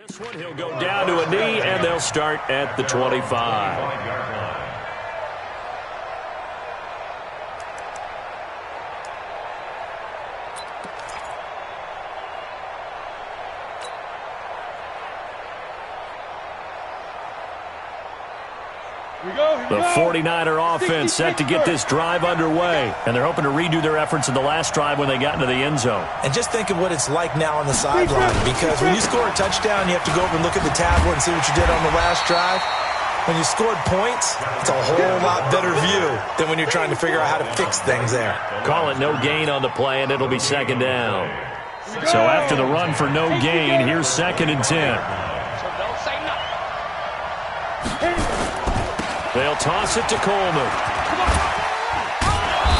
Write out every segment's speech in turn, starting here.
This one, he'll go down to a knee, and they'll start at the 25. The 49er offense set to get this drive underway, and they're hoping to redo their efforts in the last drive when they got into the end zone. And just think of what it's like now on the sideline, because when you score a touchdown, you have to go over and look at the tablet and see what you did on the last drive. When you scored points, it's a whole lot better view than when you're trying to figure out how to fix things there. Call it no gain on the play, and it'll be second down. So after the run for no gain, here's 2nd and 10. They'll toss it to Coleman.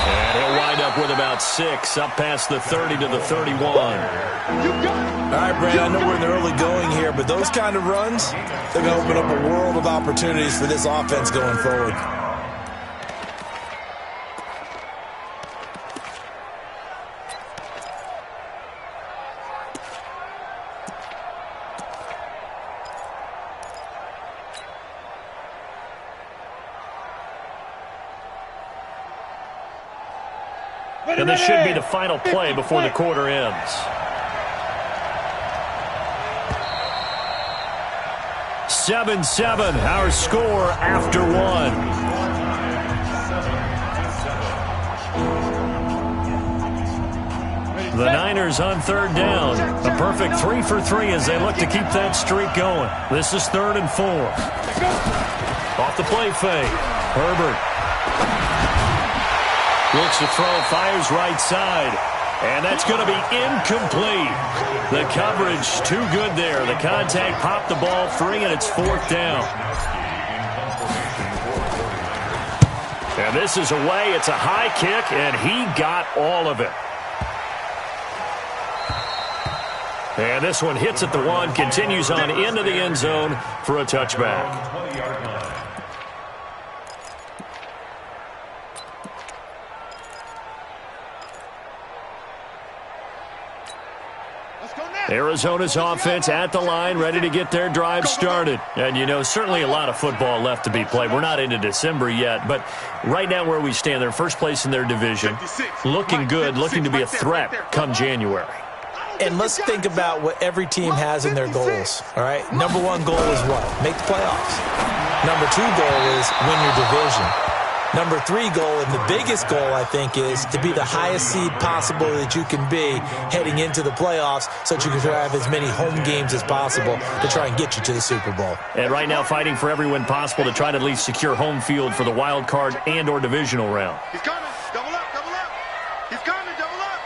And he'll wind up with about 6, up past the 30 to the 31. All right, Brad, I know we're in the early going here, but those kind of runs, they're going to open up a world of opportunities for this offense going forward. And this should be the final play before the quarter ends. 7-7, our score after 1. The Niners on 3rd down. A perfect 3 for 3 as they look to keep that streak going. This is 3rd and 4. Off the play fake. Herbert. Looks to throw, fires right side. And that's going to be incomplete. The coverage too good there. The contact popped the ball free, and it's 4th down. And this is away. It's a high kick, and he got all of it. And this one hits at the 1, continues on into the end zone for a touchback. Arizona's offense at the line, ready to get their drive started. And, you know, certainly a lot of football left to be played. We're not into December yet, but right now where we stand, they're first place in their division, looking good, looking to be a threat come January. And let's think about what every team has in their goals, all right? Number 1 goal is what? Make the playoffs. Number 2 goal is win your division. Number 3 goal, and the biggest goal, I think, is to be the highest seed possible that you can be heading into the playoffs so that you can have as many home games as possible to try and get you to the Super Bowl. And right now fighting for every win possible to try to at least secure home field for the wild card and or divisional round. He's coming. Double up, double up. He's coming, double up.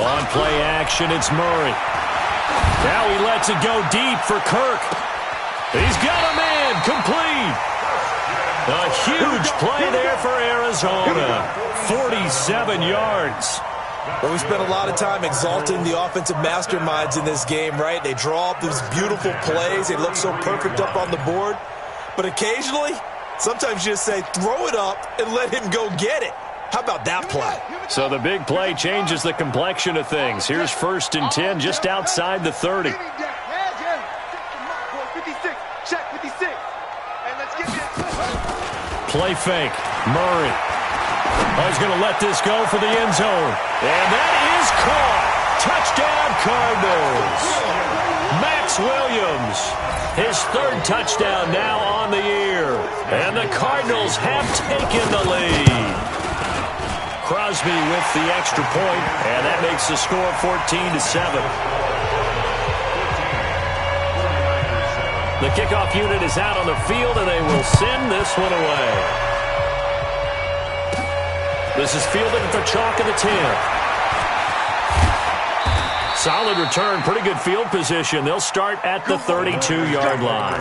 On play action, it's Murray. Now he lets it go deep for Kirk. He's got a man, complete. A huge play there for Arizona. 47 yards. Well, we spent a lot of time exalting the offensive masterminds in this game, right? They draw up these beautiful plays. They look so perfect up on the board. But occasionally, sometimes you just say, throw it up and let him go get it. How about that play? So the big play changes the complexion of things. Here's 1st and 10 just outside the 30. Play fake. Murray. Oh, he's going to let this go for the end zone. And that is caught. Touchdown, Cardinals. Max Williams. His 3rd touchdown now on the year. And the Cardinals have taken the lead. Crosby with the extra point, and that makes the score 14-7. The kickoff unit is out on the field, and they will send this one away. This is fielded at the chalk of the 10. Solid return, pretty good field position. They'll start at the 32-yard line.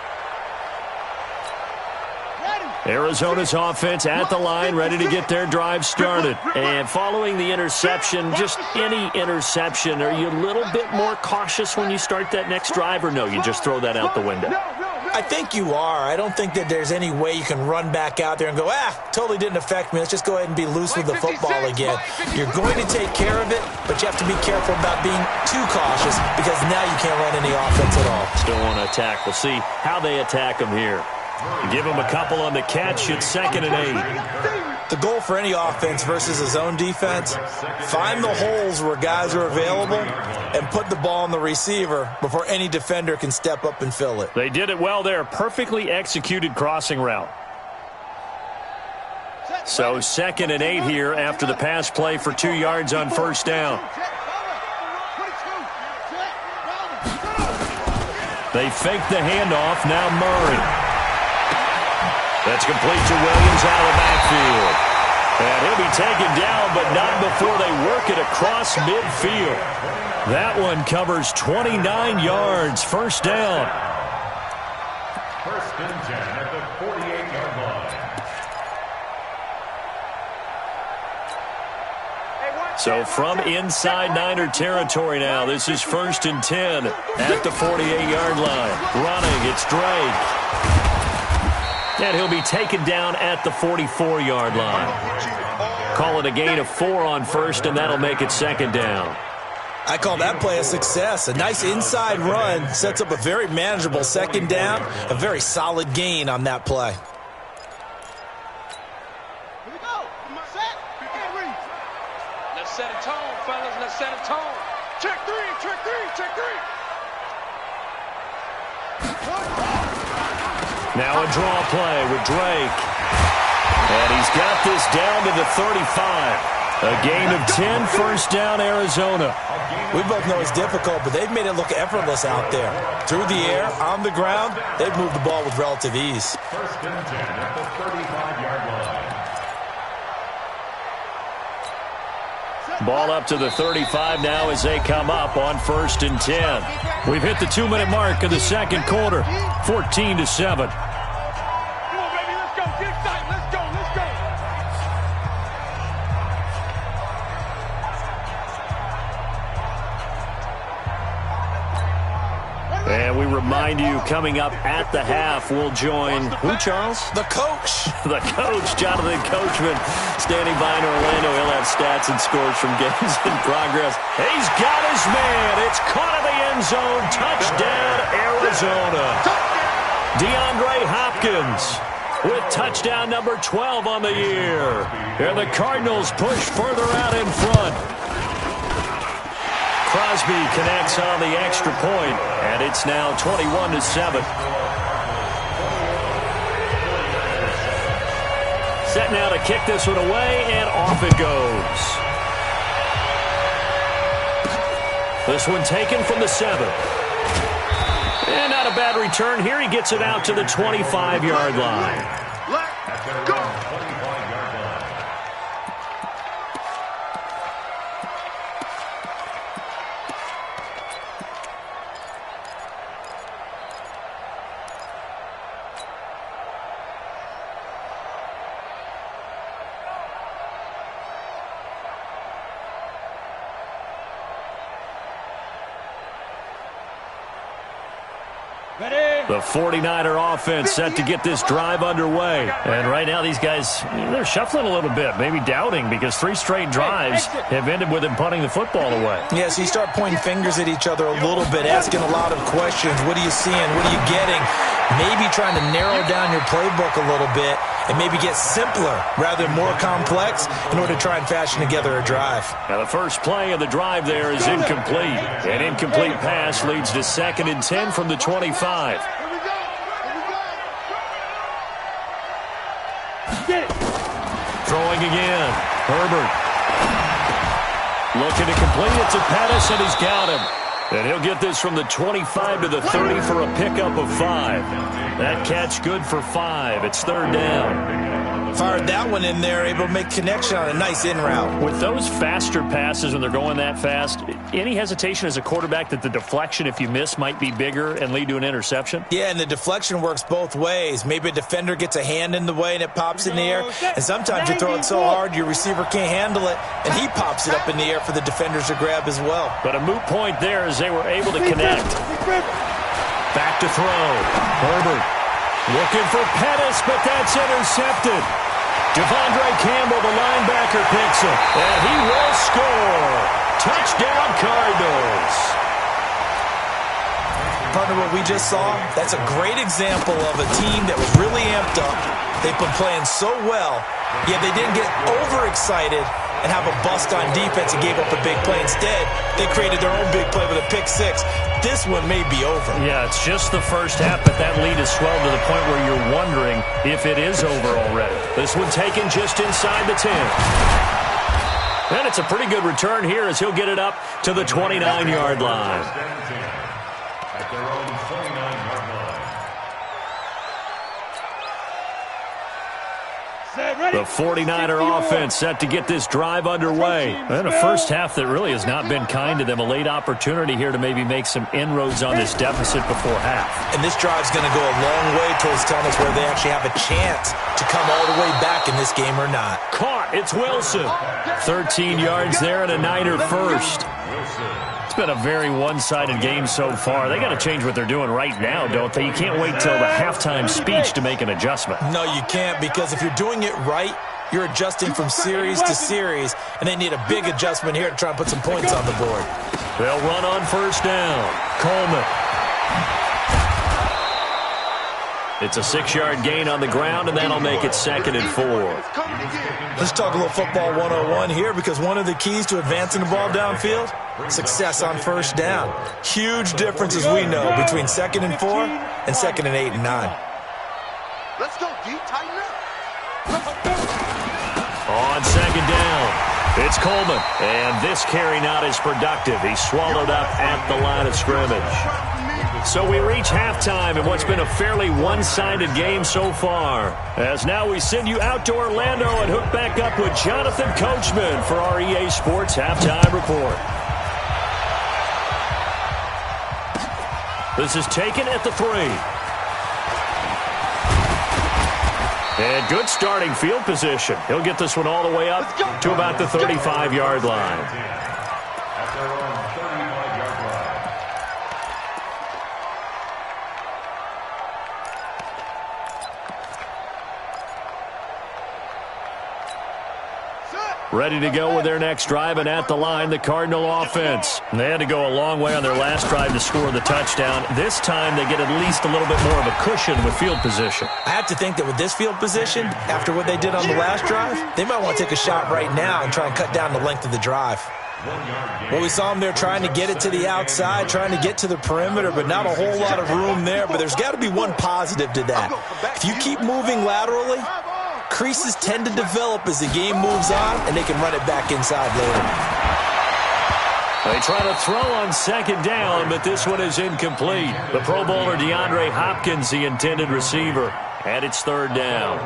Arizona's offense at the line, ready to get their drive started. And following the interception, just any interception, are you a little bit more cautious when you start that next drive, or no, you just throw that out the window? I think you are. I don't think that there's any way you can run back out there and go, totally didn't affect me. Let's just go ahead and be loose with the football again. You're going to take care of it, but you have to be careful about being too cautious because now you can't run any offense at all. Still want to attack. We'll see how they attack them here. Give them a couple on the catch. It's 2nd and 8. The goal for any offense versus a zone defense, find the holes where guys are available and put the ball on the receiver before any defender can step up and fill it. They did it well there. Perfectly executed crossing route. So 2nd and 8 here after the pass play for 2 yards on 1st down. They fake the handoff. Now Murray. That's complete to Williams out of the backfield. And he'll be taken down, but not before they work it across midfield. That one covers 29 yards. 1st down. 1st and 10 at the 48-yard line. So from inside Niner territory now, this is 1st and 10 at the 48-yard line. Running, it's Drake. And he'll be taken down at the 44-yard line. Call it a gain of 4 on 1st, and that'll make it 2nd down. I call that play a success. A nice inside run sets up a very manageable 2nd down, a very solid gain on that play. Here we go. Set. Let's set a tone, fellas. Let's set a tone. Check 3, check 3, check 3. Now a draw play with Drake. And he's got this down to the 35. A gain of 10, 1st down, Arizona. We both know it's difficult, but they've made it look effortless out there. Through the air, on the ground, they've moved the ball with relative ease. 1st and 10 at the 35-yard line. Ball up to the 35 now as they come up on 1st and 10. We've hit the 2-minute mark of the 2nd quarter, 14-7. Come on, baby. Let's go. Get excited. Let's go. Let's go. And we remind you, coming up at the half, we'll join who, Charles? The coach. The coach, Jonathan Coachman, standing by in Orlando. He'll have stats and scores from games in progress. He's got his man. It's caught in the end zone. Touchdown, Arizona. DeAndre Hopkins with touchdown number 12 on the year. And the Cardinals push further out in front. Crosby connects on the extra point, and it's now 21-7. Set now to kick this one away, and off it goes. This one taken from the 7. And not a bad return here. He gets it out to the 25-yard line. Let's go. The 49er offense set to get this drive underway. And right now these guys, they're shuffling a little bit, maybe doubting, because 3 straight drives have ended with them punting the football away. Yeah, so you start pointing fingers at each other a little bit, asking a lot of questions. What are you seeing? What are you getting? Maybe trying to narrow down your playbook a little bit and maybe get simpler rather than more complex in order to try and fashion together a drive. Now the first play of the drive there is incomplete. An incomplete pass leads to 2nd and 10 from the 25. Throwing again. Herbert. Looking to complete it to Pettis, and he's got him. And he'll get this from the 25 to the 30 for a pickup of 5. That catch good for 5. It's 3rd down. Fired that one in there, able to make connection on a nice in route. With those faster passes when they're going that fast, any hesitation as a quarterback that the deflection, if you miss, might be bigger and lead to an interception? Yeah, and the deflection works both ways. Maybe a defender gets a hand in the way and it pops in the air. And sometimes you throw it so hard your receiver can't handle it, and he pops it up in the air for the defenders to grab as well. But a moot point there as they were able to connect. Back to throw. Herbert looking for Pettis, but that's intercepted. Devondre Campbell, the linebacker, picks it, and he will score. Touchdown, Cardinals. Partner, what we just saw, that's a great example of a team that was really amped up. They've been playing so well, yet they didn't get overexcited and have a bust on defense and gave up a big play. Instead, they created their own big play with a pick six. This one may be over. Yeah, it's just the first half, but that lead has swelled to the point where you're wondering if it is over already. This one taken just inside the 10. And it's a pretty good return here as he'll get it up to the 29-yard line. At their own 29-yard line. The 49er offense set to get this drive underway. And a first half that really has not been kind to them. A late opportunity here to maybe make some inroads on this deficit before half. And this drive's going to go a long way towards telling us whether they actually have a chance to come all the way back in this game or not. Caught. It's Wilson. 13 yards there and a Niner first. It's been a very one-sided game so far. They got to change what they're doing right now, don't they? You can't wait till the halftime speech to make an adjustment. No, you can't, because if you're doing it right, you're adjusting from series to series, and they need a big adjustment here to try and put some points on the board. They'll run on first down. Coleman. It's a 6-yard gain on the ground, and that'll make it 2nd and 4. Let's talk a little football 101 here, because one of the keys to advancing the ball downfield, success on first down. Huge difference, as we know, between 2nd and 4 and 2nd and 8 and 9. Let's go, D. Tighten up. On 2nd down, it's Coleman. And this carry not as productive. He's swallowed up at the line of scrimmage. So we reach halftime in what's been a fairly one-sided game so far. As now we send you out to Orlando and hook back up with Jonathan Coachman for our EA Sports Halftime Report. This is taken at the 3. And good starting field position. He'll get this one all the way up to about the 35-yard line. Ready to go with their next drive, and at the line, the Cardinal offense. They had to go a long way on their last drive to score the touchdown. This time, they get at least a little bit more of a cushion with field position. I have to think that with this field position, after what they did on the last drive, they might want to take a shot right now and try and cut down the length of the drive. Well, we saw them there trying to get it to the outside, trying to get to the perimeter, but not a whole lot of room there. But there's got to be one positive to that. If you keep moving laterally, creases tend to develop as the game moves on, and they can run it back inside later. They try to throw on 2nd down, but this one is incomplete. The Pro Bowler DeAndre Hopkins, the intended receiver, and it's 3rd down.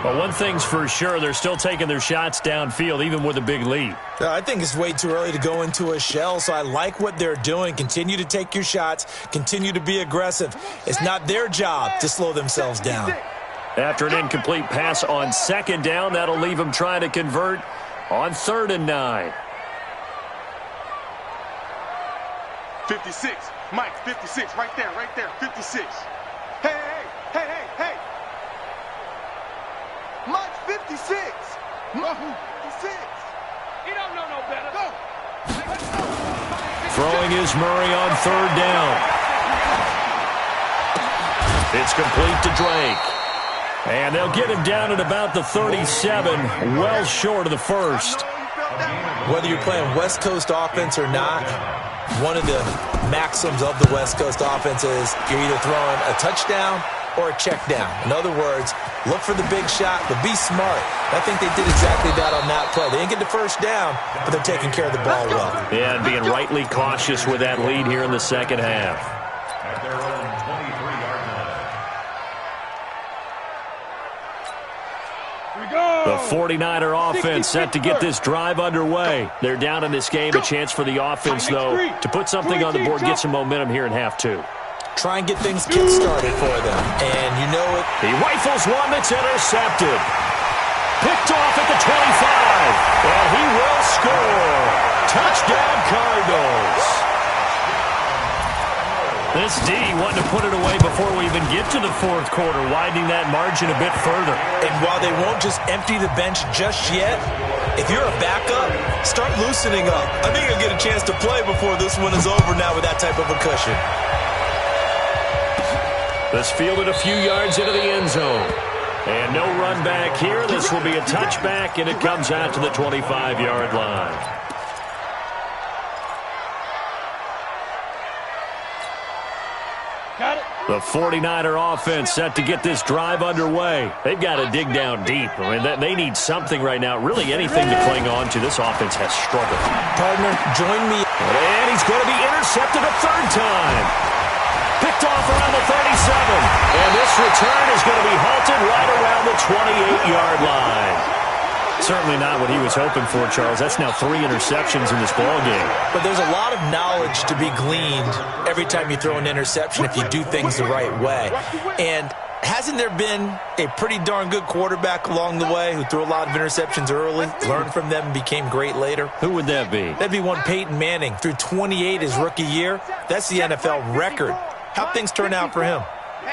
But one thing's for sure, they're still taking their shots downfield, even with a big lead. I think it's way too early to go into a shell, so I like what they're doing. Continue to take your shots. Continue to be aggressive. It's not their job to slow themselves down. After an incomplete pass on 2nd down, that'll leave them trying to convert on 3rd and 9. 56. Mike, 56. Right there, 56. Hey. Mike, 56. Mike, 56. He don't know no better. Go. Throwing is Murray on 3rd down. It's complete to Drake. And they'll get him down at about the 37, well short of the first. Whether you're playing West Coast offense or not, one of the maxims of the West Coast offense is you're either throwing a touchdown or a check down. In other words, look for the big shot, but be smart. I think they did exactly that on that play. They didn't get the first down, but they're taking care of the ball well. Yeah, and being rightly cautious with that lead here in the 2nd half. At their own 23-yard line. The 49er offense set to get this drive underway. They're down in this game. A chance for the offense, though, to put something on the board, get some momentum here in half two. Try and get things kick-started for them. And you know it. He rifles one that's intercepted. Picked off at the 25. And he will score. Touchdown, Cardinals. This D wanting to put it away before we even get to the fourth quarter, widening that margin a bit further. And while they won't just empty the bench just yet, if you're a backup, start loosening up. I think you'll get a chance to play before this one is over now with that type of a cushion. This fielded a few yards into the end zone. And no run back here. This will be a touchback, and it comes out to the 25-yard line. The 49er offense set to get this drive underway. They've got to dig down deep. I mean, they need something right now, really anything to cling on to. This offense has struggled. Partner, join me. And he's going to be intercepted a third time. Picked off around the 37. And this return is going to be halted right around the 28-yard line. Certainly not what he was hoping for, Charles. That's now 3 interceptions in this ballgame. But there's a lot of knowledge to be gleaned every time you throw an interception if you do things the right way. And hasn't there been a pretty darn good quarterback along the way who threw a lot of interceptions early, learned from them, and became great later? Who would that be? That'd be one Peyton Manning. Threw 28 his rookie year. That's the NFL record. How'd things turn out for him?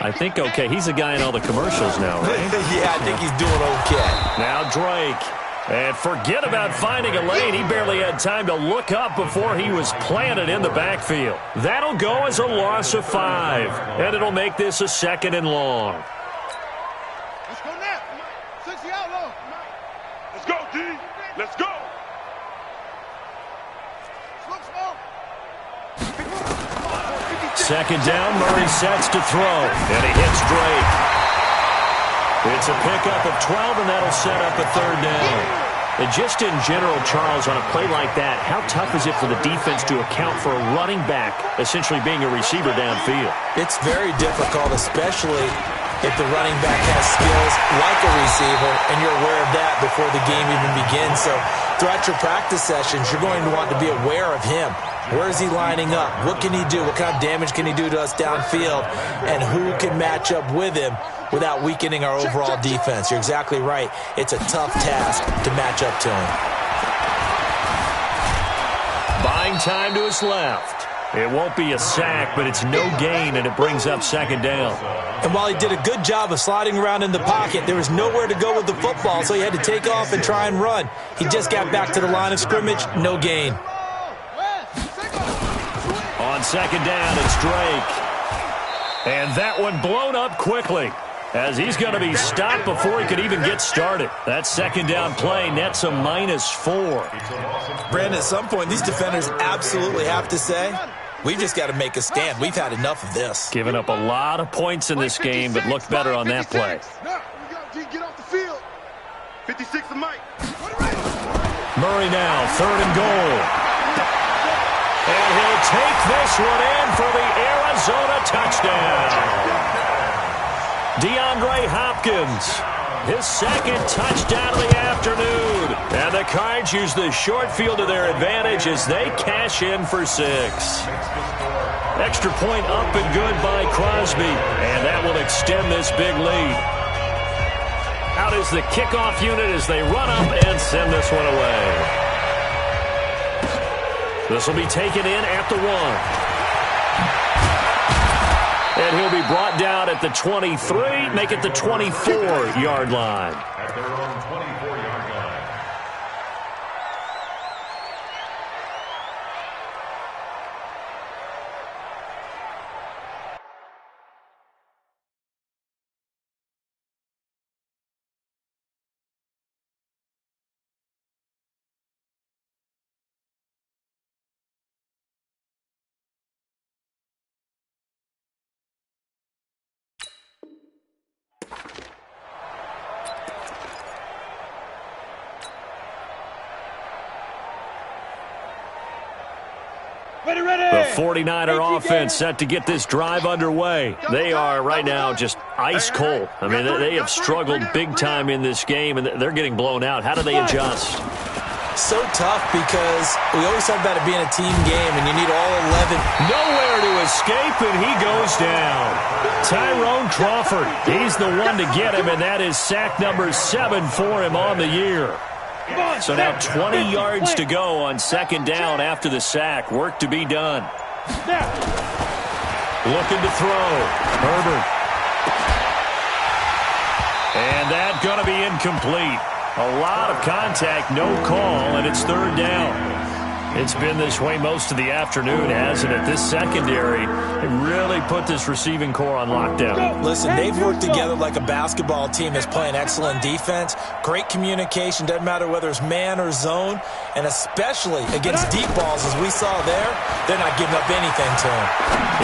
I think okay. He's a guy in all the commercials now, right? Yeah, I think he's doing okay. Now Drake. And forget about finding a lane. He barely had time to look up before he was planted in the backfield. That'll go as a loss of 5. And it'll make this a 2nd and long. Let's go now. 6 out long. Let's go, D. Let's go. Second down, Murray sets to throw. And he hits Drake. It's a pickup of 12, and that'll set up a 3rd down. And just in general, Charles, on a play like that, how tough is it for the defense to account for a running back essentially being a receiver downfield? It's very difficult, especially if the running back has skills like a receiver, and you're aware of that before the game even begins. So throughout your practice sessions, you're going to want to be aware of him. Where is he lining up? What can he do? What kind of damage can he do to us downfield? And who can match up with him without weakening our overall defense? You're exactly right. It's a tough task to match up to him. Buying time to his left. It won't be a sack, but it's no gain, and it brings up 2nd down. And while he did a good job of sliding around in the pocket, there was nowhere to go with the football, so he had to take off and try and run. He just got back to the line of scrimmage, no gain. On 2nd down, it's Drake. And that one blown up quickly as he's going to be stopped before he could even get started. That 2nd down play nets a -4. Brandon, at some point, these defenders absolutely have to say, we've just got to make a stand. We've had enough of this. Giving up a lot of points in this game, but looked better on that play. Now, we got to get off the field. 56 to Mike. Murray now, 3rd and goal. And he'll take this one in for the Arizona touchdown. DeAndre Hopkins, his 2nd touchdown of the afternoon. And the Cards use the short field to their advantage as they cash in for 6. Extra point up and good by Crosby. And that will extend this big lead. Out is the kickoff unit as they run up and send this one away. This will be taken in at the 1. And he'll be brought down at the 23, make it the 24-yard line. At their own 24-yard line. The 49er offense set to get this drive underway. They are right now just ice cold. I mean, they have struggled big time in this game, and they're getting blown out. How do they adjust? So tough because we always talk about it being a team game, and you need all 11. Nowhere to escape, and he goes down. Tyrone Crawford, he's the one to get him, and that is sack number 7 for him on the year. So now 20 yards to go on second down after the sack. Work to be done. Looking to throw. Herbert. And that's going to be incomplete. A lot of contact, no call, and it's third down. It's been this way most of the afternoon, hasn't it? This secondary really put this receiving core on lockdown. Listen, they've worked together like a basketball team that's playing excellent defense. Great communication, doesn't matter whether it's man or zone, and especially against deep balls, as we saw there, they're not giving up anything to him.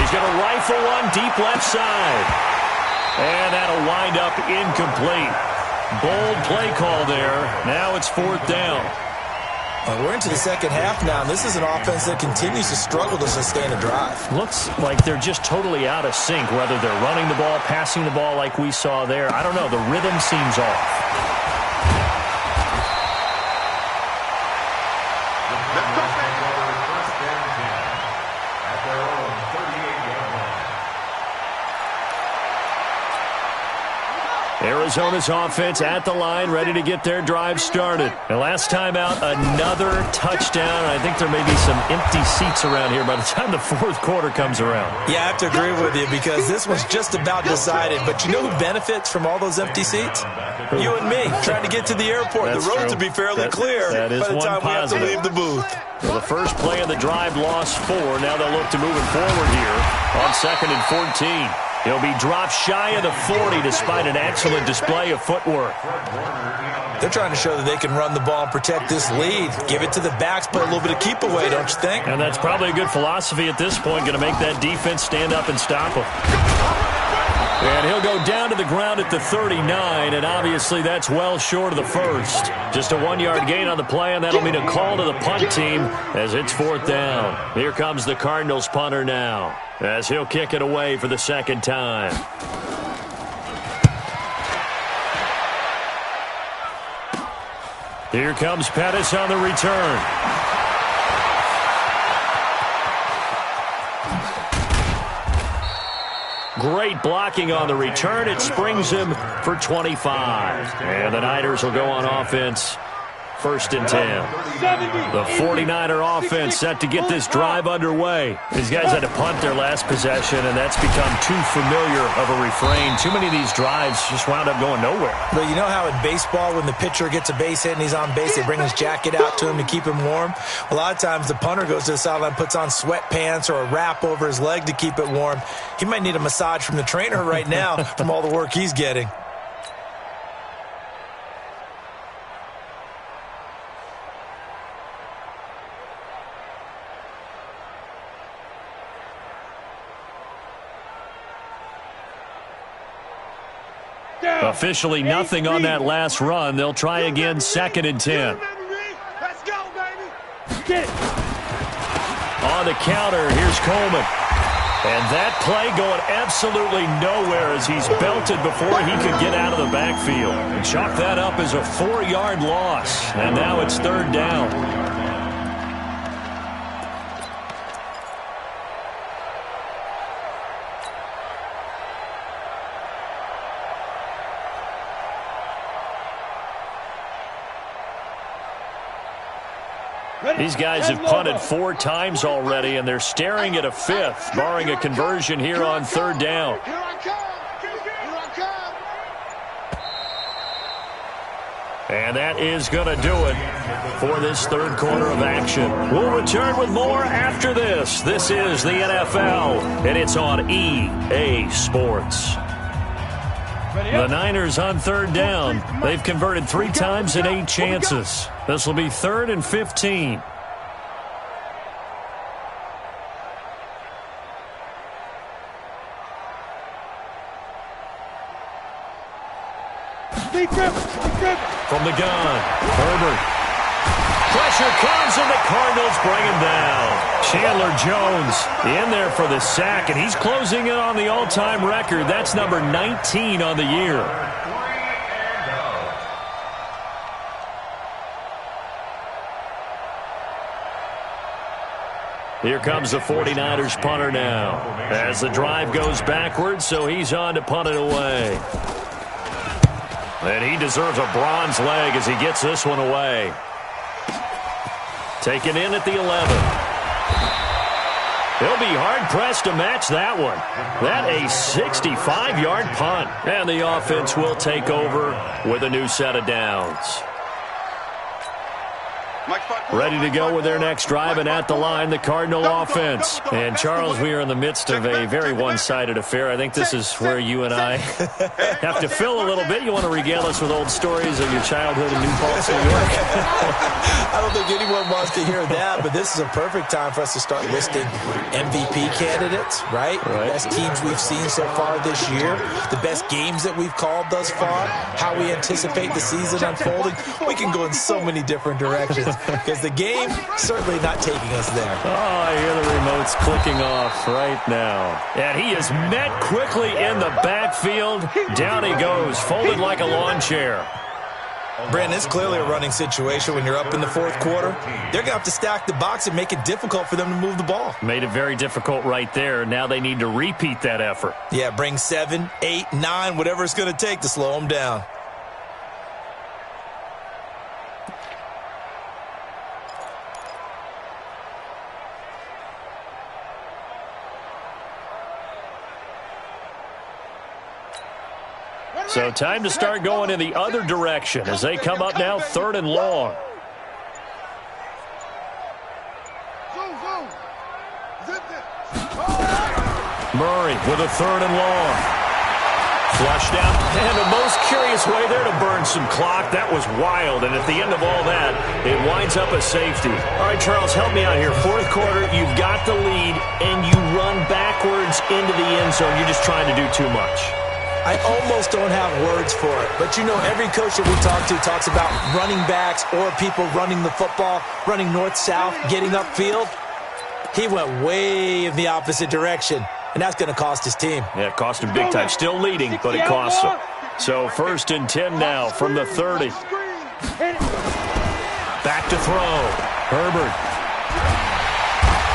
He's going to rifle one deep left side. And that'll wind up incomplete. Bold play call there. Now it's fourth down. We're into the second half now, and this is an offense that continues to struggle to sustain a drive. Looks like they're just totally out of sync, whether they're running the ball, passing the ball like we saw there. I don't know. The rhythm seems off. Arizona's offense at the line, ready to get their drive started. And last time out, another touchdown. I think there may be some empty seats around here by the time the fourth quarter comes around. Yeah, I have to agree with you because this was just about decided. But you know who benefits from all those empty seats? You and me, trying to get to the airport. That's the roads true. will be fairly clear that is by the time we have to leave the booth. Well, the first play of the drive lost 4. Now they'll look to moving forward here on 2nd and 14. He'll be dropped shy of the 40 despite an excellent display of footwork. They're trying to show that they can run the ball and protect this lead. Give it to the backs, play a little bit of keep away, don't you think? And that's probably a good philosophy at this point, going to make that defense stand up and stop him. And he'll go down to the ground at the 39, and obviously that's well short of the first. Just a 1-yard gain on the play, and that'll mean a call to the punt team as it's fourth down. Here comes the Cardinals punter now, as he'll kick it away for the second time. Here comes Pettis on the return. Great blocking on the return. It springs him for 25. And the Niners will go on offense. 1st and 10. The 49er offense set to get this drive underway. These guys had to punt their last possession, and that's become too familiar of a refrain. Too many of these drives just wound up going nowhere. But you know how in baseball, when the pitcher gets a base hit and he's on base, they bring his jacket out to him to keep him warm? A lot of times the punter goes to the sideline, puts on sweatpants or a wrap over his leg to keep it warm. He might need a massage from the trainer right now from all the work he's getting. Officially nothing on that last run. They'll try again 2nd and 10. Let's go, baby. Get it. On the counter, here's Coleman. And that play going absolutely nowhere as he's belted before he could get out of the backfield. And chalk that up as a 4-yard loss. And now it's third down. These guys have punted 4 times already, and they're staring at a 5th, barring a conversion here on third down. Here I come. Here I come. And that is going to do it for this third quarter of action. We'll return with more after this. This is the NFL, and it's on EA Sports. The Niners on third down. They've converted 3 times in 8 chances. This will be 3rd and 15. From the gun, Herbert. pressure comes, and the Cardinals bring him down. Chandler Jones in there for the sack, and he's closing in on the all-time record. That's number 19 on the year. Here comes the 49ers punter now. As the drive goes backwards, so he's on to punt it away. And he deserves a bronze leg as he gets this one away. Taken in at the 11. He'll be hard-pressed to match that one. That a 65-yard punt. And the offense will take over with a new set of downs. Ready to go with their next drive, and at the line, the Cardinal offense. And, Charles, we are in the midst of a very one-sided affair. I think this is where you and I have to fill a little bit. You want to regale us with old stories of your childhood in New Paltz, New York? I don't think anyone wants to hear that, but this is a perfect time for us to start listing MVP candidates, right? The best teams we've seen so far this year, the best games that we've called thus far, how we anticipate the season unfolding. We can go in so many different directions. Because the game certainly not taking us there. Oh, I hear the remotes clicking off right now. And he is met quickly in the backfield. Down he goes, folded like a lawn chair. Brandon, it's clearly a running situation when you're up in the fourth quarter. They're going to have to stack the box and make it difficult for them to move the ball. Made it very difficult right there. Now they need to repeat that effort. Yeah, bring 7, 8, 9, whatever it's going to take to slow them down. So time to start going in the other direction as they come up now 3rd and long. Murray with a 3rd and long. Flushed out. And the most curious way there to burn some clock. That was wild. And at the end of all that, it winds up a safety. All right, Charles, help me out here. 4th quarter, you've got the lead, and you run backwards into the end zone. You're just trying to do too much. I almost don't have words for it. But, you know, every coach that we talk to talks about running backs or people running the football, running north-south, getting upfield. He went way in the opposite direction, and that's going to cost his team. Yeah, it cost him big time. Still leading, but it costs him. So 1st and 10 now from the 30. Back to throw. Herbert.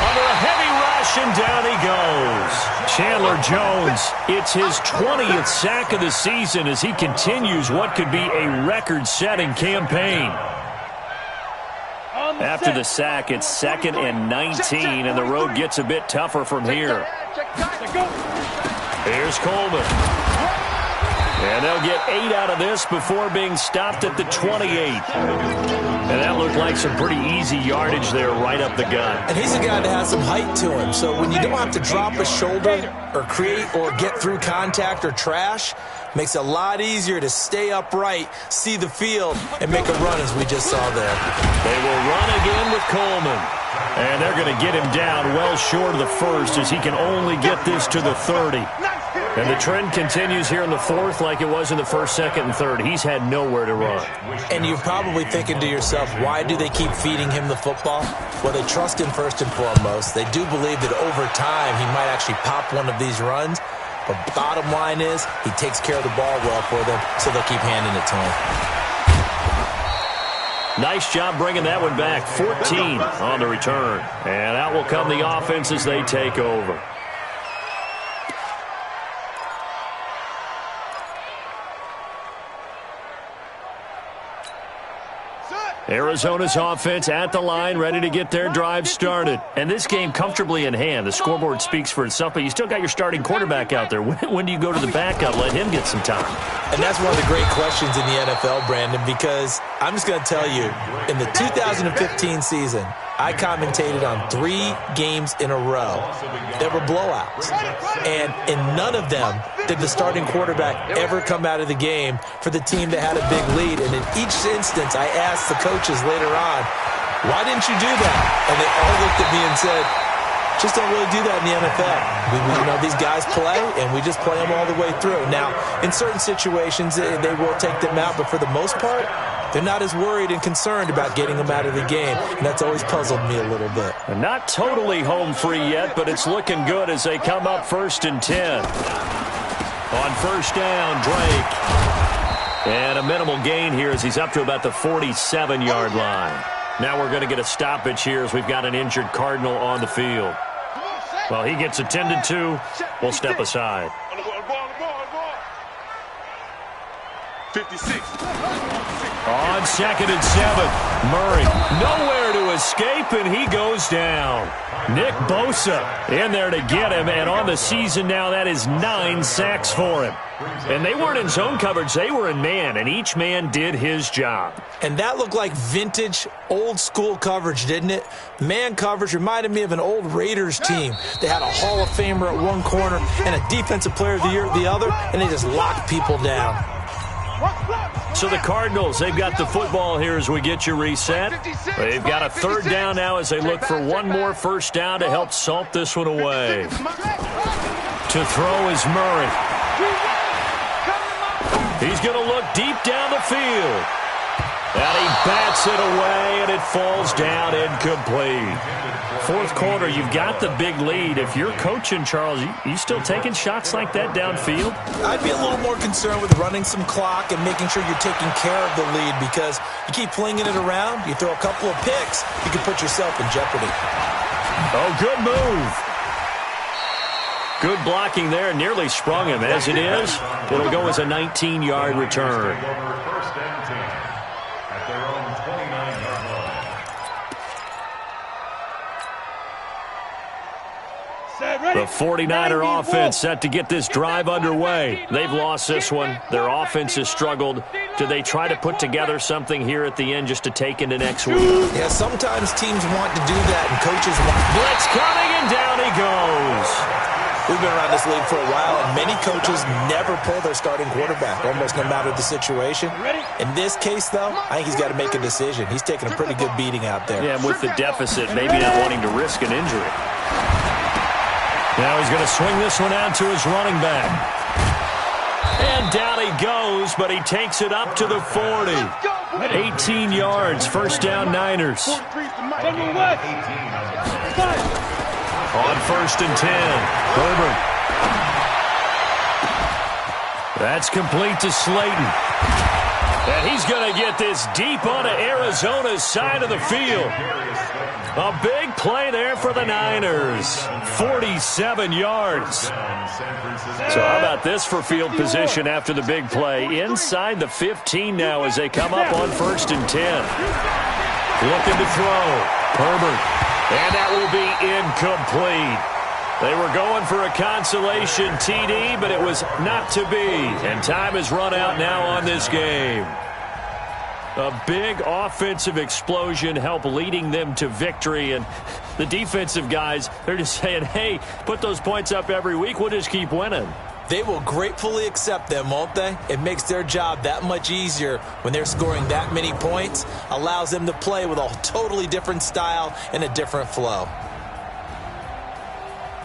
Under a heavy rush, and down he goes. Chandler Jones, it's his 20th sack of the season as he continues what could be a record-setting campaign. After the sack, it's 2nd and 19, and the road gets a bit tougher from here. Here's Coleman. And they'll get 8 out of this before being stopped at the 28. And that looked like some pretty easy yardage there right up the gut. And he's a guy that has some height to him. So when you don't have to drop a shoulder or create or get through contact or trash, makes it a lot easier to stay upright, see the field, and make a run as we just saw there. They will run again with Coleman. And they're going to get him down well short of the 1st as he can only get this to the 30. And the trend continues here in the 4th like it was in the 1st, 2nd, and 3rd. He's had nowhere to run. And you're probably thinking to yourself, why do they keep feeding him the football? Well, they trust him first and foremost. They do believe that over time he might actually pop one of these runs. But bottom line is he takes care of the ball well for them, so they'll keep handing it to him. Nice job bringing that one back. 14 on the return. And out will come the offense as they take over. Arizona's offense at the line, ready to get their drive started. And this game comfortably in hand. The scoreboard speaks for itself, but you still got your starting quarterback out there. When do you go to the backup, let him get some time? And that's one of the great questions in the NFL, Brandon, because I'm just going to tell you, in the 2015 season, I commentated on 3 games in a row that were blowouts. And in none of them did the starting quarterback ever come out of the game for the team that had a big lead. And in each instance, I asked the coaches later on, why didn't you do that? And they all looked at me and said, just don't really do that in the NFL. You know, these guys play, and we just play them all the way through. Now, in certain situations, they will take them out, but for the most part, They're not as worried and concerned about getting him out of the game, and that's always puzzled me a little bit. Not totally home free yet, but it's looking good as they come up 1st and 10. On first down, Drake. And a minimal gain here as he's up to about the 47-yard line. Now we're going to get a stoppage here as we've got an injured Cardinal on the field. Well, he gets attended to. We'll step aside. 56. On 2nd and 7, Murray nowhere to escape, and he goes down. Nick Bosa in there to get him, and on the season now, that is 9 sacks for him. And they weren't in zone coverage, they were in man, and each man did his job. And that looked like vintage, old-school coverage, didn't it? Man coverage reminded me of an old Raiders team. They had a Hall of Famer at one corner and a Defensive Player of the Year at the other, and they just locked people down. So the Cardinals, they've got the football here as we get you reset. They've got a 3rd down now as they look for one more first down to help salt this one away. To throw is Murray. He's going to look deep down the field. And he bats it away, and it falls down incomplete. 4th quarter, you've got the big lead. If you're coaching, Charles, you still taking shots like that downfield? I'd be a little more concerned with running some clock and making sure you're taking care of the lead, because you keep flinging it around, you throw a couple of picks, you can put yourself in jeopardy. Oh, good move. Good blocking there. Nearly sprung him. As it is, it'll go as a 19-yard return. The 49er offense set to get this drive underway. They've lost this one. Their offense has struggled. Do they try to put together something here at the end just to take into next week? Yeah, sometimes teams want to do that, and coaches want. Blitz coming, and down he goes. We've been around this league for a while, and many coaches never pull their starting quarterback, almost no matter the situation. In this case, though, I think he's got to make a decision. He's taking a pretty good beating out there. Yeah, with the deficit, maybe not wanting to risk an injury. Now he's going to swing this one out to his running back. And down he goes, but he takes it up to the 40. 18 yards, first down Niners. On 1st and 10, Herbert. That's complete to Slayton. And he's going to get this deep onto Arizona's side of the field. A big play there for the Niners. 47 yards. So how about this for field position after the big play? Inside the 15 now as they come up on 1st and 10. Looking to throw. Herbert. And that will be incomplete. They were going for a consolation TD, but it was not to be. And time has run out now on this game. A big offensive explosion helped leading them to victory. And the defensive guys, they're just saying, hey, put those points up every week. We'll just keep winning. They will gratefully accept them, won't they? It makes their job that much easier when they're scoring that many points. Allows them to play with a totally different style and a different flow.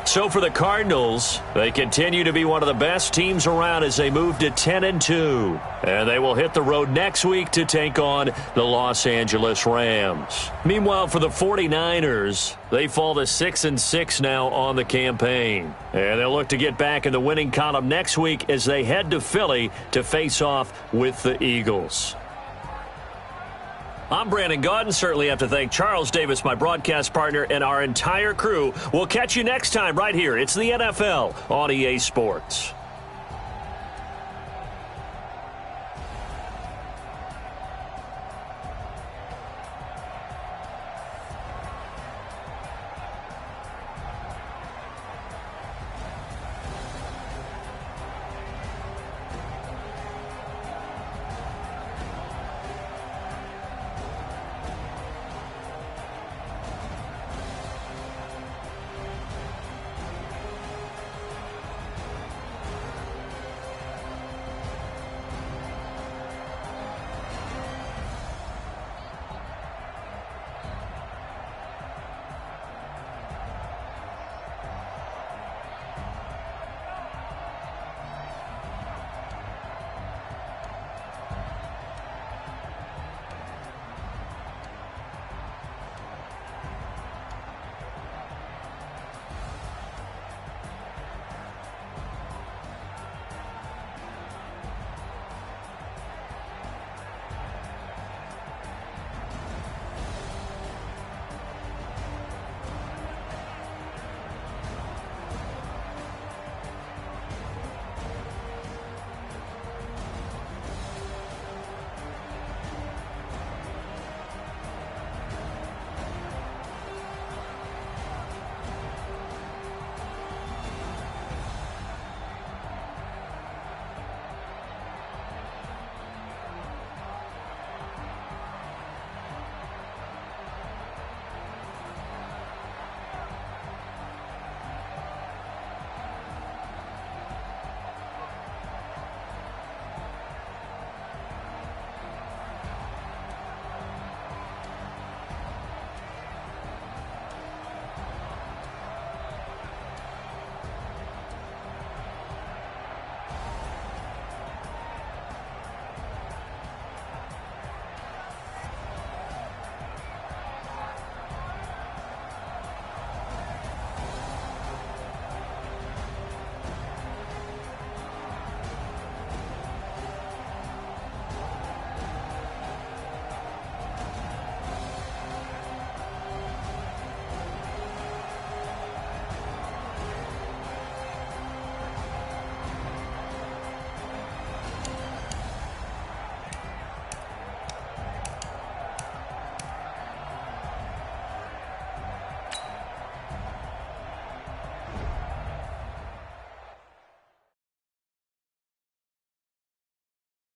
So for the Cardinals, they continue to be one of the best teams around as they move to 10-2. And they will hit the road next week to take on the Los Angeles Rams. Meanwhile, for the 49ers, they fall to 6-6 now on the campaign. And they'll look to get back in the winning column next week as they head to Philly to face off with the Eagles. I'm Brandon Gaudin. Certainly have to thank Charles Davis, my broadcast partner, and our entire crew. We'll catch you next time right here. It's the NFL on EA Sports.